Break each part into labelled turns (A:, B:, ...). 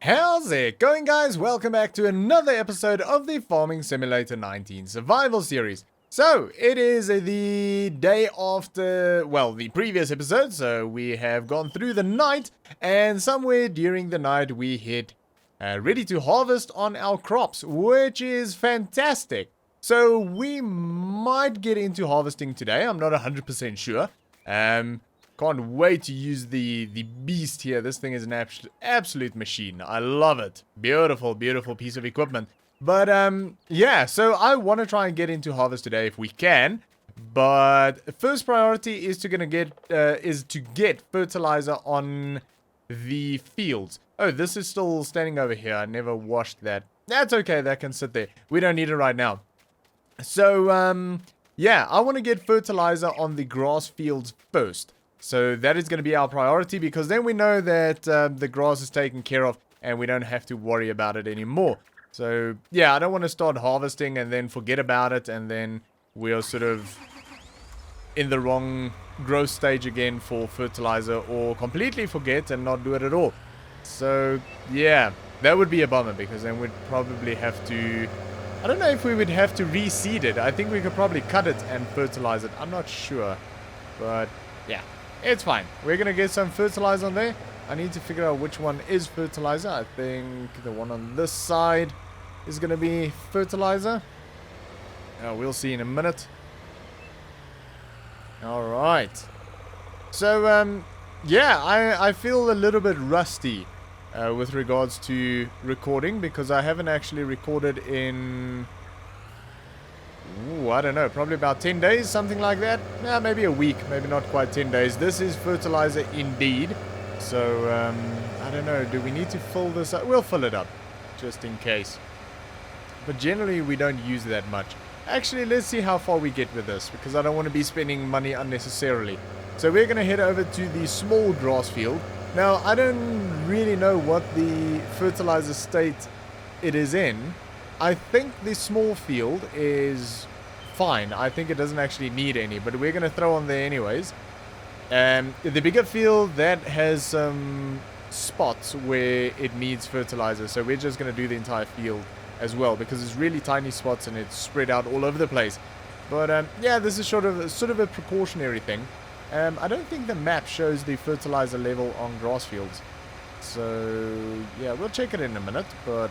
A: How's it going, guys? Welcome back to another episode of the Farming Simulator 19 Survival Series. So, it is the day after, well, the previous episode, so we have gone through the night, and somewhere during the night we hit ready to harvest on our crops, which is fantastic. So, we might get into harvesting today, I'm not 100% sure. Can't wait to use the beast here. This thing is an absolute machine. I love it. Beautiful, beautiful piece of equipment. But, yeah, so I want to try and get into harvest today if we can. But first priority is to get fertilizer on the fields. Oh, this is still standing over here. I never washed that. That's okay. That can sit there. We don't need it right now. So, yeah, I want to get fertilizer on the grass fields first. So that is going to be our priority, because then we know that the grass is taken care of and we don't have to worry about it anymore. So yeah, I don't want to start harvesting and then forget about it, and then we are sort of in the wrong growth stage again for fertilizer, or completely forget and not do it at all. So yeah, that would be a bummer, because then we'd probably have to... I don't know if we would have to reseed it. I think we could probably cut it and fertilize it. I'm not sure. But yeah, it's fine. We're going to get some fertilizer on there. I need to figure out which one is fertilizer. I think the one on this side is going to be fertilizer. We'll see in a minute. Alright. So, yeah, I feel a little bit rusty with regards to recording, because I haven't actually recorded in... Ooh, I don't know, probably about 10 days, something like that. Yeah, maybe a week, maybe not quite 10 days. This is fertilizer indeed. So, I don't know, do we need to fill this up? We'll fill it up, just in case. But generally, we don't use that much. Actually, let's see how far we get with this, because I don't want to be spending money unnecessarily. So we're going to head over to the small grass field. Now, I don't really know what the fertilizer state it is in. I think the small field is fine. I think it doesn't actually need any, but we're going to throw on there anyways. The bigger field, that has some spots where it needs fertilizer, so we're just going to do the entire field as well, because it's really tiny spots and it's spread out all over the place. But yeah, this is sort of a precautionary thing. I don't think the map shows the fertilizer level on grass fields, so yeah, we'll check it in a minute. But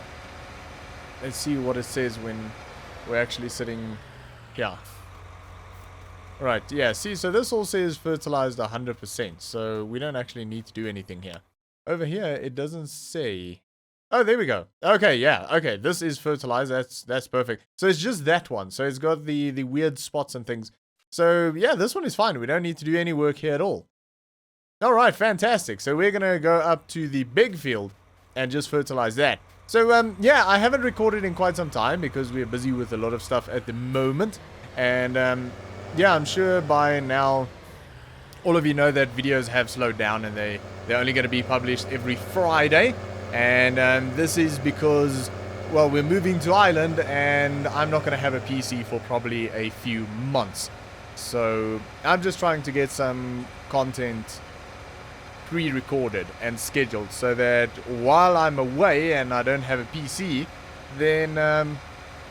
A: let's see what it says when we're actually sitting here. Right, yeah, see, so this all says fertilized 100%, so we don't actually need to do anything here. Over here, it doesn't say... Oh, there we go. Okay, yeah, okay, this is fertilized, that's perfect. So it's just that one, so it's got the weird spots and things. So, yeah, this one is fine. We don't need to do any work here at all. Alright, fantastic. So we're going to go up to the big field and just fertilize that. So, yeah, I haven't recorded in quite some time because we're busy with a lot of stuff at the moment. And, yeah, I'm sure by now all of you know that videos have slowed down, and they're only going to be published every Friday. And this is because, well, we're moving to Ireland, and I'm not going to have a PC for probably a few months. So I'm just trying to get some content pre-recorded and scheduled, so that while I'm away and I don't have a PC, then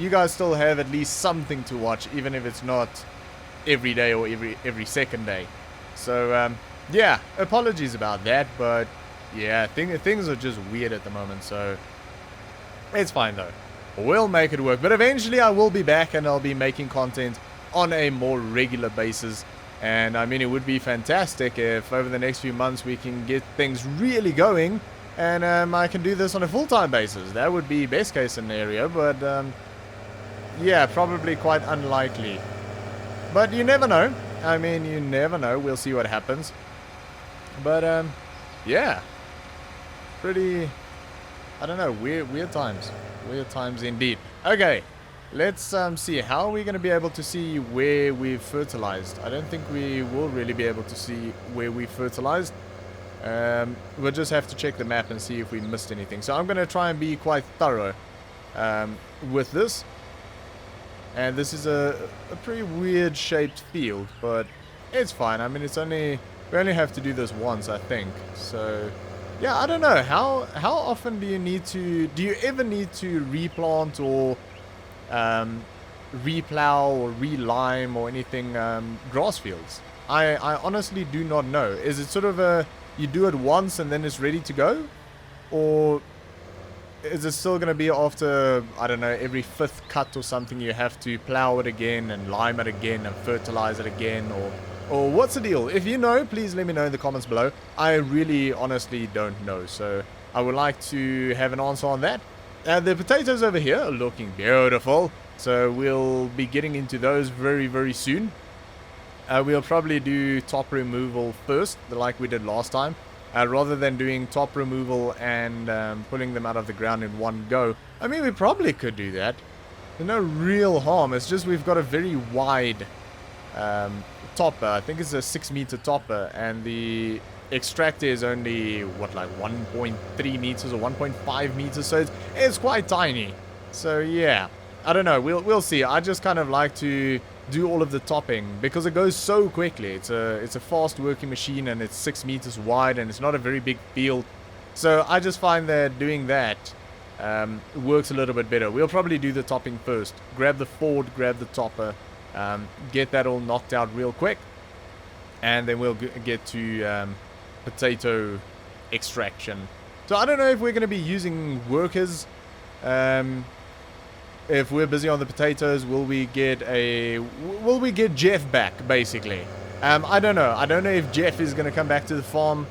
A: you guys still have at least something to watch, even if it's not every day or every second day. So yeah, apologies about that, but yeah, things are just weird at the moment, so it's fine though. We'll make it work, but eventually I will be back and I'll be making content on a more regular basis. And I mean, it would be fantastic if over the next few months we can get things really going, and I can do this on a full-time basis. That would be best case scenario, but yeah, probably quite unlikely. But you never know. I mean, you never know. We'll see what happens. But yeah, pretty, I don't know, weird times. Weird times indeed. Okay. Let's see, how are we going to be able to see where we've fertilized? I don't think we will really be able to see where we fertilized. We'll just have to check the map and see if we missed anything. So I'm going to try and be quite thorough with this. And this is a pretty weird shaped field, but it's fine. I mean, we only have to do this once, I think. So yeah, I don't know. How often do you ever need to replant or replow or relime or anything grass fields? I honestly do not know. Is it sort of you do it once and then it's ready to go? Or is it still going to be after, I don't know, every fifth cut or something you have to plow it again and lime it again and fertilize it again? Or what's the deal? If you know, please let me know in the comments below. I really honestly don't know. So I would like to have an answer on that. The potatoes over here are looking beautiful. So we'll be getting into those very, very soon. We'll probably do top removal first, like we did last time. Rather than doing top removal and pulling them out of the ground in one go. I mean, we probably could do that. There's no real harm. It's just we've got a very wide topper. I think it's a 6-meter topper. And the extractor is only, what, like 1.3 meters or 1.5 meters. So it's quite tiny. So, yeah. I don't know. We'll see. I just kind of like to do all of the topping because it goes so quickly. It's a fast working machine and it's 6 meters wide and it's not a very big field. So I just find that doing that works a little bit better. We'll probably do the topping first. Grab the Ford, grab the topper, get that all knocked out real quick, and then we'll get to potato extraction. So I don't know if we're going to be using workers. If we're busy on the potatoes, will we get Jeff back, basically? I don't know. I don't know if Jeff is going to come back to the farm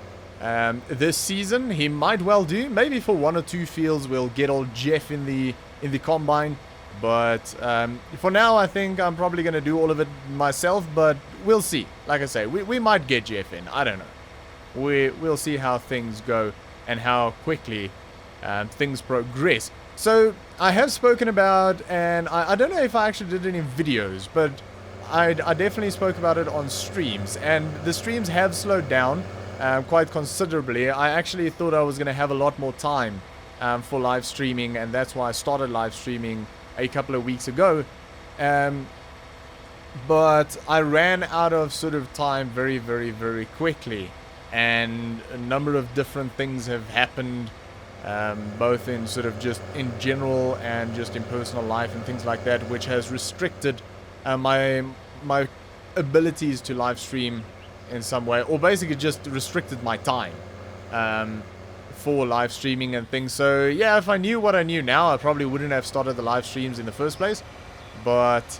A: this season. He might well do. Maybe for 1 or 2 fields we'll get old Jeff in the combine. But for now, I think I'm probably going to do all of it myself. But we'll see. Like I say, we might get Jeff in. I don't know. We'll see how things go and how quickly things progress. So I have spoken about, and I don't know if I actually did any videos, but I definitely spoke about it on streams, and the streams have slowed down quite considerably. I actually thought I was going to have a lot more time for live streaming, and that's why I started live streaming a couple of weeks ago. But I ran out of sort of time very, very, very quickly, and a number of different things have happened. Both in sort of just in general and just in personal life and things like that, which has restricted my abilities to live stream in some way, or basically just restricted my time for live streaming and things. So yeah, if I knew what I knew now, I probably wouldn't have started the live streams in the first place. But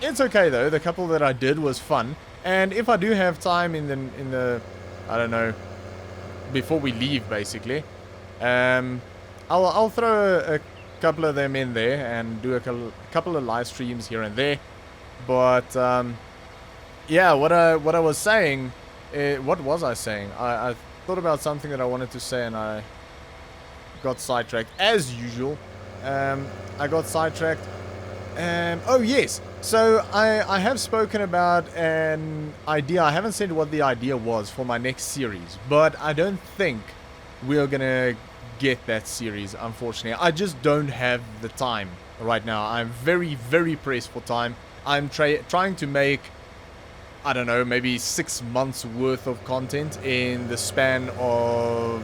A: it's okay though. The couple that I did was fun, and if I do have time in the I don't know, before we leave, basically. I'll throw a couple of them in there and do a couple of live streams here and there. But yeah, what I was saying, what was I saying? I thought about something that I wanted to say and I got sidetracked as usual. I got sidetracked. Oh yes, so I have spoken about an idea. I haven't said what the idea was for my next series, but I don't think we're gonna get that series, unfortunately. I just don't have the time right now. I'm very, very pressed for time. I'm trying to make, I don't know, maybe 6 months worth of content in the span of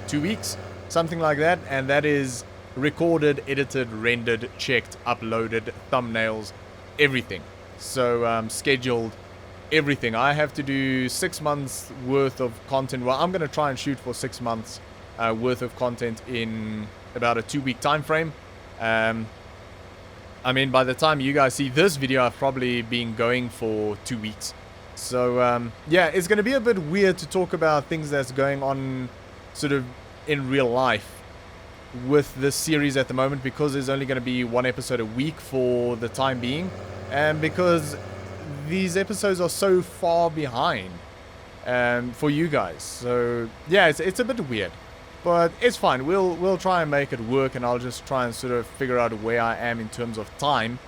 A: 2 weeks, something like that, and that is recorded, edited, rendered, checked, uploaded, thumbnails, everything. So scheduled, everything. I have to do 6 months worth of content. Well, I'm going to try and shoot for 6 months worth of content in about a 2-week time frame. I mean, by the time you guys see this video, I've probably been going for 2 weeks. So yeah, it's going to be a bit weird to talk about things that's going on sort of in real life with this series at the moment, because there's only going to be 1 episode a week for the time being, and because these episodes are so far behind for you guys. So yeah, it's a bit weird, but it's fine. We'll try and make it work, and I'll just try and sort of figure out where I am in terms of time,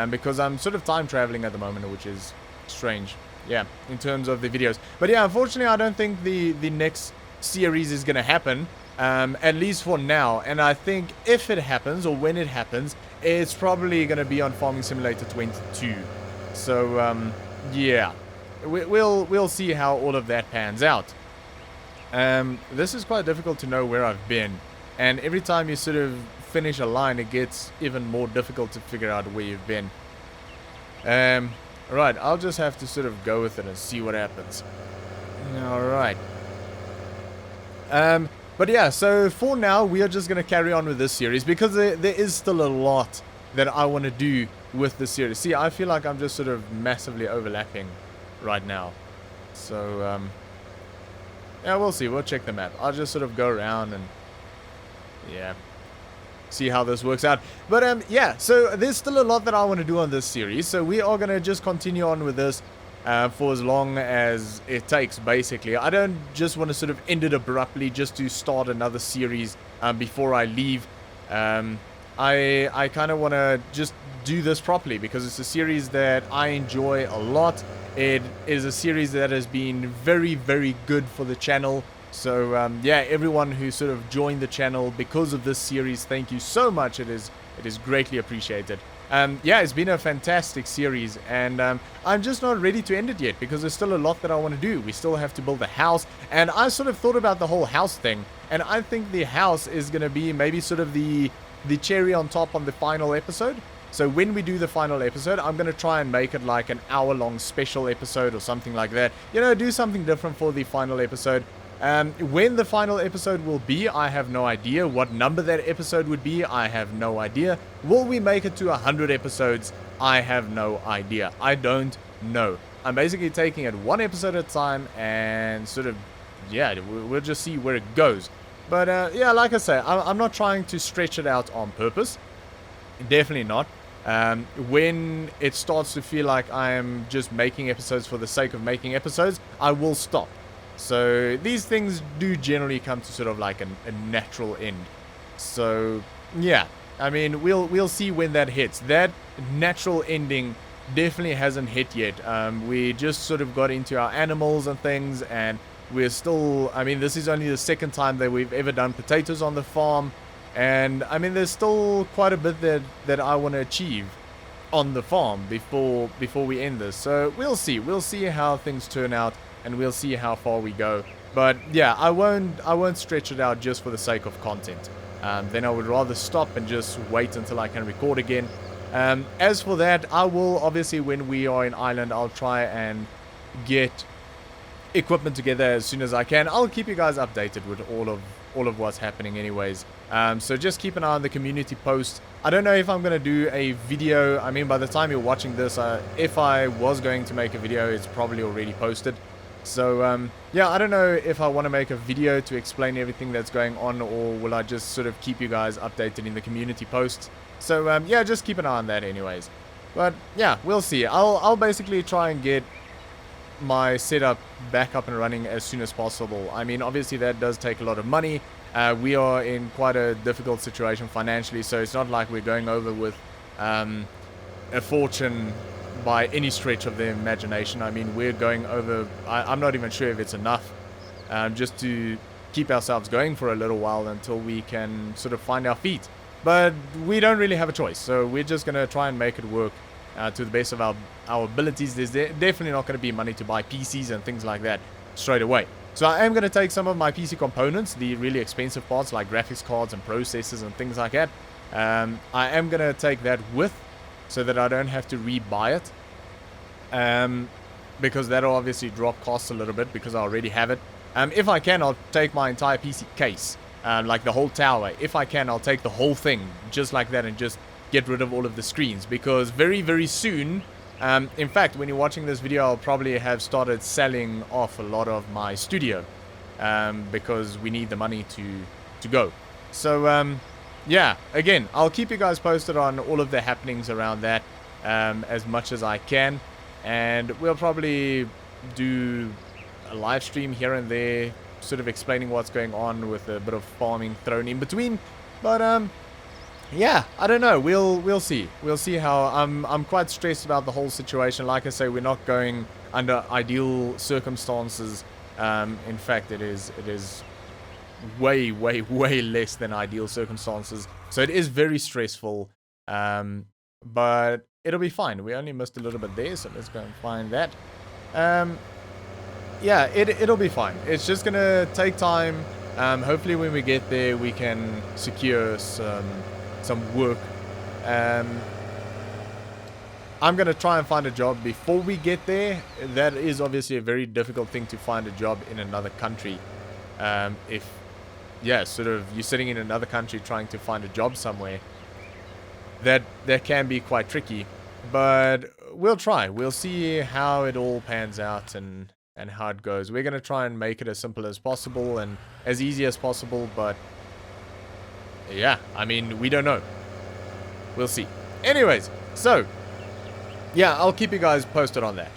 A: because I'm sort of time traveling at the moment, which is strange, yeah, in terms of the videos. But yeah, unfortunately, I don't think the next series is going to happen, at least for now. And I think if it happens, or when it happens, it's probably going to be on Farming Simulator 22. So yeah, we'll see how all of that pans out. This is quite difficult to know where I've been, and every time you sort of finish a line, it gets even more difficult to figure out where you've been. Right, I'll just have to sort of go with it and see what happens. Alright. But yeah, so for now, we are just going to carry on with this series, because there is still a lot that I want to do with this series. See, I feel like I'm just sort of massively overlapping right now. So, yeah, we'll see. We'll check the map. I'll just sort of go around and, yeah, see how this works out. But yeah, so there's still a lot that I want to do on this series, so we are going to just continue on with this for as long as it takes, basically. I don't just want to sort of end it abruptly just to start another series before I leave. I kind of want to just do this properly, because it's a series that I enjoy a lot. It is a series that has been very, very good for the channel. So yeah, everyone who sort of joined the channel because of this series, thank you so much. It is greatly appreciated. Yeah, it's been a fantastic series, and I'm just not ready to end it yet, because there's still a lot that I want to do. We still have to build a house, and I sort of thought about the whole house thing, and I think the house is going to be maybe sort of the cherry on top on the final episode. So when we do the final episode, I'm going to try and make it like an hour-long special episode or something like that. You know, do something different for the final episode. When the final episode will be, I have no idea. What number that episode would be, I have no idea. Will we make it to 100 episodes? I have no idea. I don't know. I'm basically taking it one episode at a time, and sort of, yeah, we'll just see where it goes. But yeah, like I say, I'm not trying to stretch it out on purpose. Definitely not. When it starts to feel like I am just making episodes for the sake of making episodes, I will stop. So these things do generally come to sort of like a natural end. So yeah, I mean, we'll see when that hits. That natural ending definitely hasn't hit yet. We just sort of got into our animals and things, and we're still, I mean, this is only the second time that we've ever done potatoes on the farm. And I mean, there's still quite a bit that I want to achieve on the farm before we end this. So we'll see how things turn out, and we'll see how far we go. But yeah, I won't stretch it out just for the sake of content. Then I would rather stop and just wait until I can record again. As for that, I will obviously, when we are in Ireland, I'll try and get equipment together as soon as I can. I'll keep you guys updated with all of what's happening anyways. So just keep an eye on the community post. I don't know if I'm going to do a video. I mean, by the time you're watching this, if I was going to make a video, it's probably already posted. So yeah, I don't know if I want to make a video to explain everything that's going on, or will I just sort of keep you guys updated in the community posts. So yeah, just keep an eye on that anyways. But yeah, we'll see. I'll basically try and get my setup back up and running as soon as possible. I mean, obviously that does take a lot of money. We are in quite a difficult situation financially, so it's not like we're going over with a fortune by any stretch of the imagination. I mean, we're going over, I'm not even sure if it's enough, just to keep ourselves going for a little while until we can sort of find our feet. But we don't really have a choice, so we're just going to try and make it work to the best of our abilities. There's definitely not going to be money to buy PCs and things like that straight away. So I am going to take some of my PC components, the really expensive parts like graphics cards and processors and things like that. I am going to take that with, so that I don't have to rebuy it. Because that'll obviously drop costs a little bit, because I already have it. If I can, I'll take my entire PC case, like the whole tower. If I can, I'll take the whole thing just like that and just get rid of all of the screens, because very, very soon, in fact, when you're watching this video, I'll probably have started selling off a lot of my studio, because we need the money to go. So yeah, again, I'll keep you guys posted on all of the happenings around that as much as I can, and we'll probably do a live stream here and there, sort of explaining what's going on, with a bit of farming thrown in between. But yeah, I don't know. We'll see. We'll see how. I'm quite stressed about the whole situation. Like I say, we're not going under ideal circumstances. In fact, it is way, way, way less than ideal circumstances. So it is very stressful. But it'll be fine. We only missed a little bit there, so let's go and find that. yeah, it'll be fine. It's just gonna take time. Hopefully when we get there, we can secure some work. Um, I'm gonna try and find a job before we get there. That is obviously a very difficult thing to find a job in another country. If, yeah, sort of you're sitting in another country trying to find a job somewhere, that can be quite tricky. But we'll try. We'll see how it all pans out and how it goes. We're gonna try and make it as simple as possible and as easy as possible. But yeah, I mean, we don't know. We'll see. Anyways, so yeah, I'll keep you guys posted on that.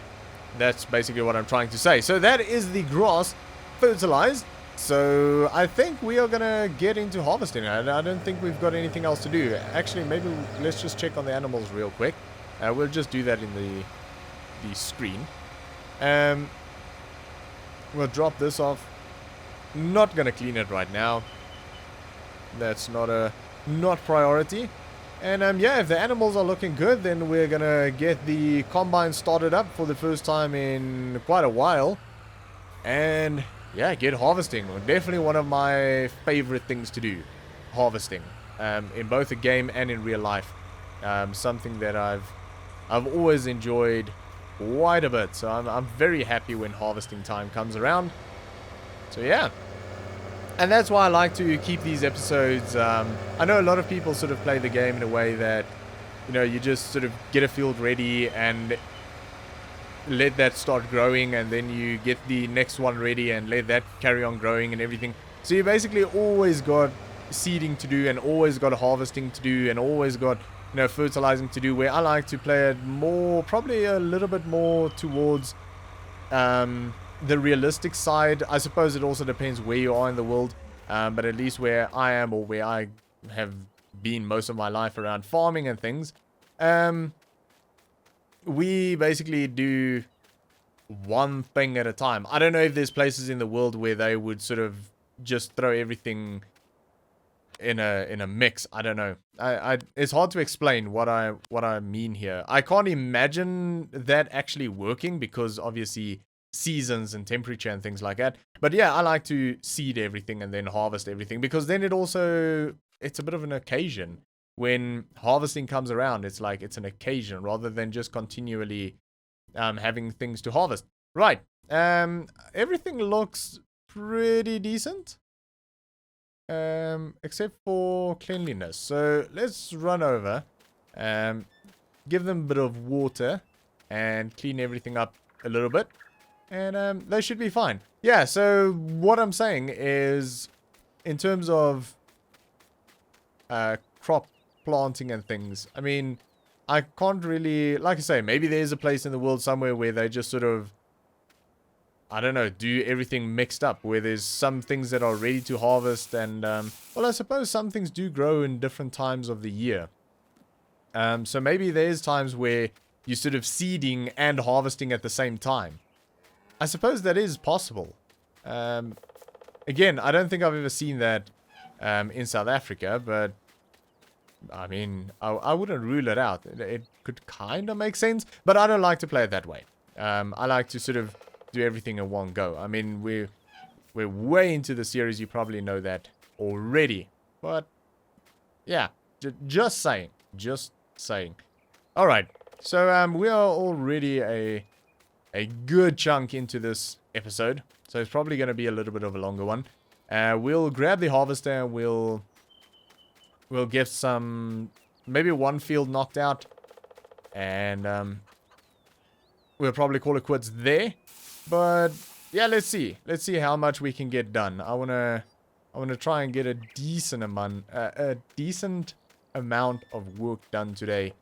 A: That's basically what I'm trying to say. So that is the grass fertilized. So I think we are gonna get into harvesting. I don't think we've got anything else to do. Actually, maybe let's just check on the animals real quick. We'll just do that in the screen. We'll drop this off. Not gonna clean it right now. That's not priority. And yeah, if the animals are looking good, then we're gonna get the combine started up for the first time in quite a while. And yeah, get harvesting. Definitely one of my favorite things to do. Harvesting. In both the game and in real life. Something that I've always enjoyed quite a bit. So I'm very happy when harvesting time comes around. So yeah. And that's why I like to keep these episodes. I know a lot of people sort of play the game in a way that, you know, you just sort of get a field ready and let that start growing, and then you get the next one ready and let that carry on growing and everything. So you basically always got seeding to do and always got harvesting to do and always got, you know, fertilizing to do, where I like to play it more, probably a little bit more towards the realistic side. I suppose it also depends where you are in the world, but at least where I am, or where I have been most of my life around farming and things, we basically do one thing at a time. I don't know if there's places in the world where they would sort of just throw everything in a mix. I don't know. It's hard to explain what I mean here. I can't imagine that actually working, because obviously seasons and temperature and things like that. But yeah, I like to seed everything and then harvest everything, because then it's a bit of an occasion. When harvesting comes around, it's like it's an occasion rather than just continually having things to harvest. Right. Everything looks pretty decent. Except for cleanliness. So let's run over, give them a bit of water and clean everything up a little bit. And they should be fine. Yeah, so what I'm saying is, in terms of crop planting and things, I mean, I can't really, like I say, maybe there's a place in the world somewhere where they just sort of, I don't know, do everything mixed up, where there's some things that are ready to harvest, and well, I suppose some things do grow in different times of the year. So maybe there's times where you're sort of seeding and harvesting at the same time. I suppose that is possible. Again, I don't think I've ever seen that in South Africa, but I mean, I wouldn't rule it out. It could kind of make sense, but I don't like to play it that way. I like to sort of do everything in one go. I mean, we're way into the series. You probably know that already, but yeah, just saying. All right, so we are already a good chunk into this episode, so it's probably going to be a little bit of a longer one. We'll grab the harvester and we'll get some, maybe one field knocked out, and we'll probably call it quits there. But yeah, let's see how much we can get done. I wanna try and get a decent amount of work done today.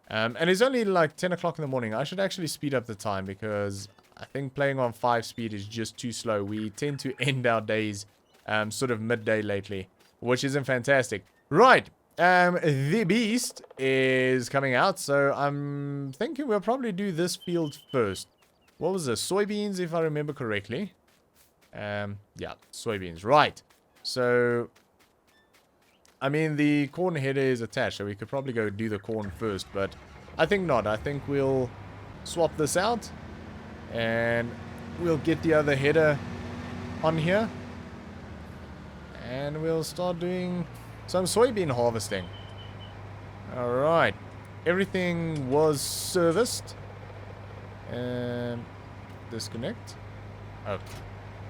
A: And it's only like 10 o'clock in the morning. I should actually speed up the time, because I think playing on 5 speed is just too slow. We tend to end our days sort of midday lately, which isn't fantastic. Right, the beast is coming out, so I'm thinking we'll probably do this field first. What was this? Soybeans, if I remember correctly. Yeah, soybeans. Right. So, I mean, the corn header is attached, so we could probably go do the corn first, but I think not. I think we'll swap this out, and we'll get the other header on here. And we'll start doing some soybean harvesting. Alright. Everything was serviced. Disconnect. Oh,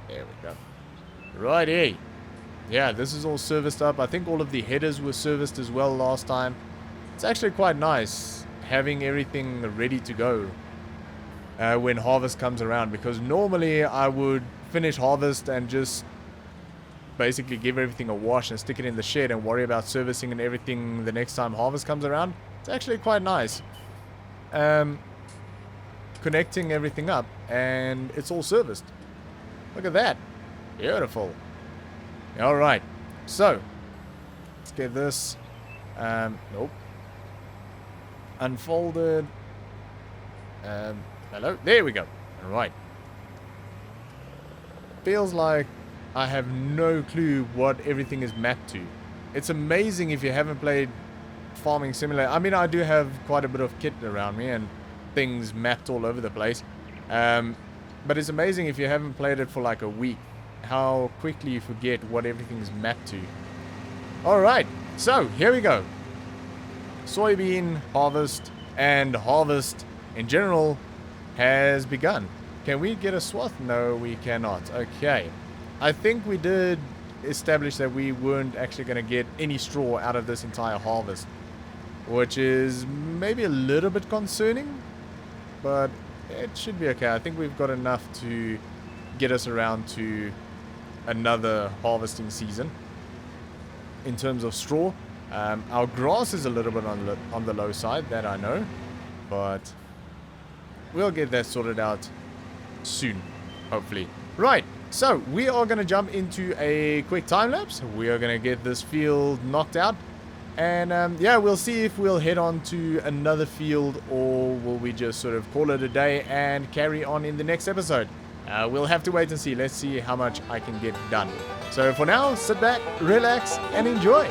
A: there we go. Righty. Yeah, this is all serviced up. I think all of the headers were serviced as well last time. It's actually quite nice having everything ready to go when harvest comes around, because normally I would finish harvest and just basically give everything a wash and stick it in the shed and worry about servicing and everything the next time harvest comes around. It's actually quite nice. Connecting everything up and it's all serviced. Look at that. Beautiful. Alright. So, let's get this. Nope. Unfolded. Hello? There we go. Alright. Feels like I have no clue what everything is mapped to. It's amazing if you haven't played Farming Simulator. I mean, I do have quite a bit of kit around me and things mapped all over the place. But it's amazing if you haven't played it for like a week, how quickly you forget what everything's mapped to. Alright, so here we go. Soybean harvest and harvest in general has begun. Can we get a swath? No, we cannot. Okay. I think we did establish that we weren't actually going to get any straw out of this entire harvest, which is maybe a little bit concerning, but it should be okay. I think we've got enough to get us around to another harvesting season in terms of straw. Our grass is a little bit on the low side, that I know, but we'll get that sorted out soon, hopefully. Right, so we are going to jump into a quick time lapse. We are going to get this field knocked out, and yeah, we'll see if we'll head on to another field or will we just sort of call it a day and carry on in the next episode. We'll have to wait and see. Let's see how much I can get done. So for now, sit back, relax, and enjoy.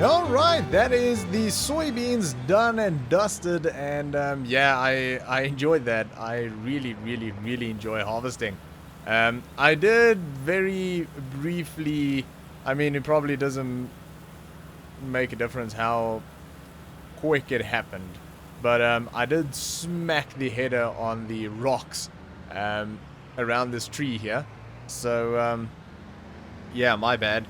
A: Alright, that is the soybeans done and dusted, and yeah, I enjoyed that. I really enjoy harvesting. I did very briefly, I mean, it probably doesn't make a difference how quick it happened, but I did smack the header on the rocks around this tree here. So yeah, my bad.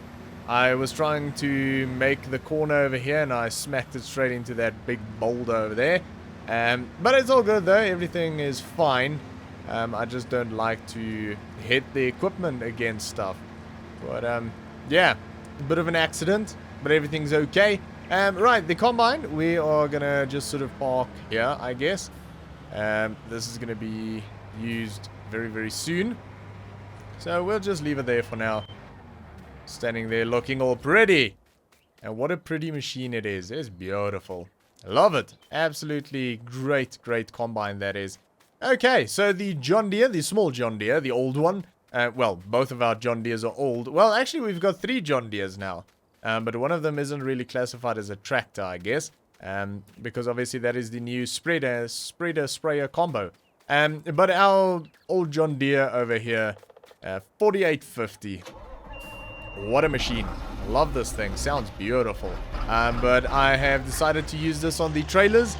A: I was trying to make the corner over here and I smacked it straight into that big boulder over there. But it's all good though, everything is fine. I just don't like to hit the equipment against stuff. But yeah, a bit of an accident, but everything's okay. Right, the combine, we are gonna just sort of park here, I guess. This is gonna be used very soon. So we'll just leave it there for now. Standing there looking all pretty. And what a pretty machine it is. It's beautiful. Love it. Absolutely great combine that is. Okay, so the John Deere, the small John Deere, the old one. Well, both of our John Deeres are old. Well, actually, we've got 3 John Deeres now. But one of them isn't really classified as a tractor, I guess. Because obviously that is the new sprayer combo. But our old John Deere over here, 4850. What a machine. Love this thing. Sounds beautiful. But I have decided to use this on the trailers.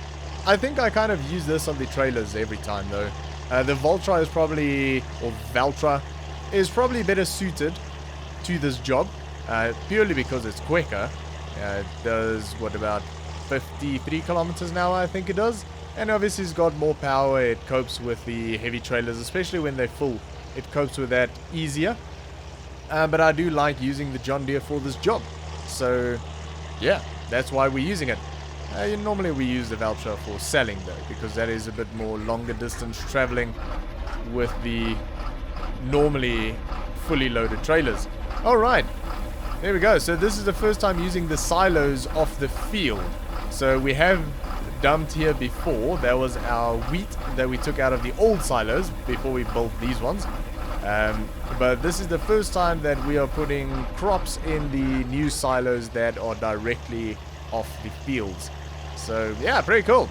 A: I think I kind of use this on the trailers every time though. The Valtra is probably, or Valtra, is probably better suited to this job. Purely because it's quicker. It does, what, about 53 kilometers an hour, I think it does. And obviously it's got more power. It copes with the heavy trailers, especially when they're full. It copes with that easier. But I do like using the John Deere for this job. So, yeah, that's why we're using it. Normally we use the Valtra for selling though, because that is a bit more longer distance traveling with the normally fully loaded trailers. Alright, there we go. So this is the first time using the silos off the field. So we have dumped here before. That was our wheat that we took out of the old silos before we built these ones. But this is the first time that we are putting crops in the new silos that are directly off the fields. So yeah, pretty cool.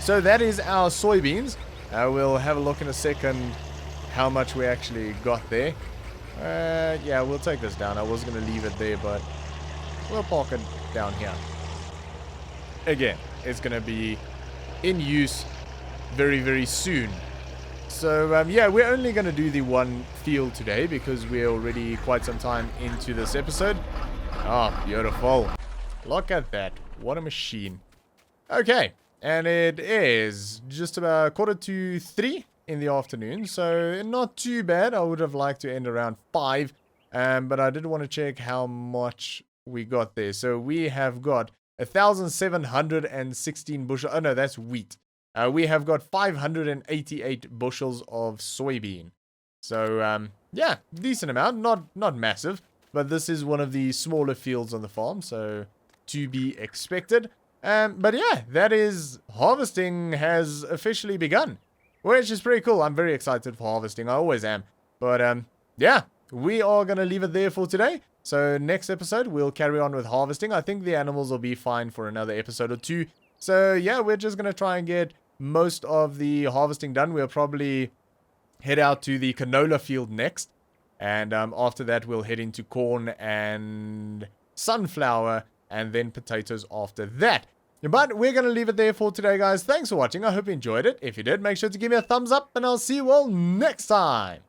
A: So that is our soybeans. We'll have a look in a second how much we actually got there. Yeah, we'll take this down. I was going to leave it there, but we'll park it down here. Again, it's going to be in use very, very soon. So, yeah, we're only going to do the one field today because we're already quite some time into this episode. Oh, beautiful. Look at that. What a machine. Okay, and it is just about 2:45 in the afternoon, so not too bad. I would have liked to end around 5, but I did want to check how much we got there. So we have got 1,716 bushels. Oh no, that's wheat. We have got 588 bushels of soybean. So, yeah, decent amount. Not massive, but this is one of the smaller fields on the farm, so to be expected. But yeah, that is, harvesting has officially begun, which is pretty cool. I'm very excited for harvesting. I always am. But, yeah, we are going to leave it there for today. So next episode, we'll carry on with harvesting. I think the animals will be fine for another episode or 2. So yeah, we're just going to try and get most of the harvesting done. We'll probably head out to the canola field next. And after that, we'll head into corn and sunflower and then potatoes after that. But we're going to leave it there for today, guys. Thanks for watching. I hope you enjoyed it. If you did, make sure to give me a thumbs up and I'll see you all next time.